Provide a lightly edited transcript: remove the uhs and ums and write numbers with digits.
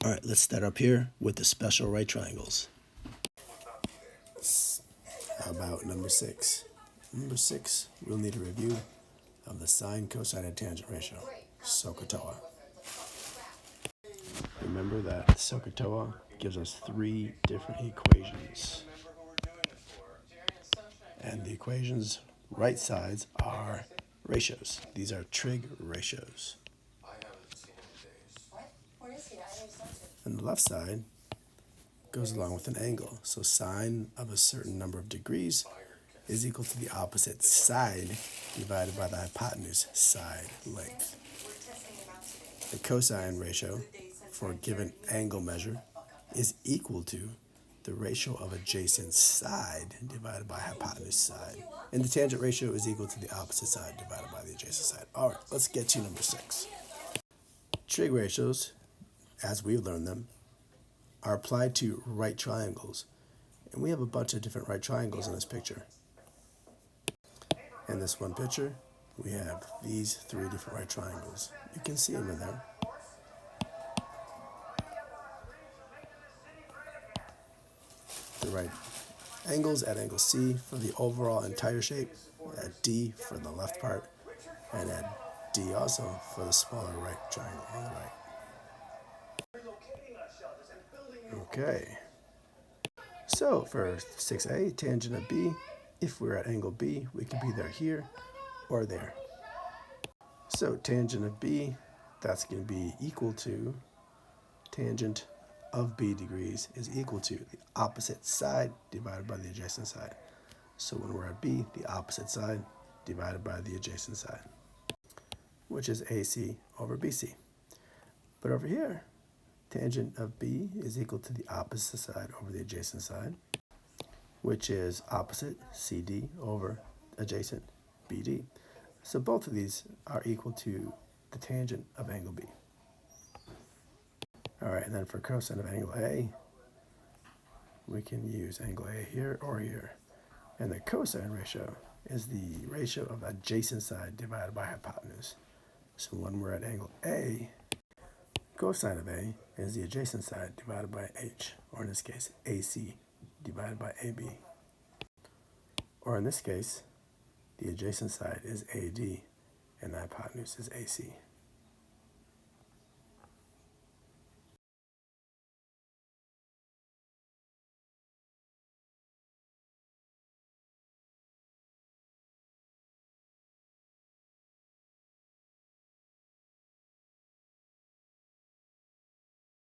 All right, let's start up here with the special right triangles. How about number 6? Number 6, we'll need a review of the sine, cosine, and tangent ratio, SohCahToa. Remember that SohCahToa gives us 3 different equations. And the equations' right sides are ratios. These are trig ratios. And the left side goes along with an angle. So sine of a certain number of degrees is equal to the opposite side divided by the hypotenuse side length. The cosine ratio for a given angle measure is equal to the ratio of adjacent side divided by hypotenuse side. And the tangent ratio is equal to the opposite side divided by the adjacent side. All right, let's get to number 6. Trig ratios, as we've learned them, are applied to right triangles. And we have a bunch of different right triangles in this picture. In this one picture, we have these 3 different right triangles. You can see them in there. The right angles at angle C for the overall entire shape, at D for the left part, and at D also for the smaller right triangle on the right. Okay. So for 6a, tangent of B, if we're at angle B, we could be there here or there. So tangent of B, that's going to be equal to tangent of B degrees is equal to the opposite side divided by the adjacent side. So when we're at B, the opposite side divided by the adjacent side, which is AC over BC. But over here, tangent of B is equal to the opposite side over the adjacent side, which is opposite CD over adjacent BD. So both of these are equal to the tangent of angle B. All right, and then for cosine of angle A, we can use angle A here or here. And the cosine ratio is the ratio of adjacent side divided by hypotenuse. So when we're at angle A, cosine of A is the adjacent side divided by H, or in this case, AC divided by AB. Or in this case, the adjacent side is AD, and the hypotenuse is AC.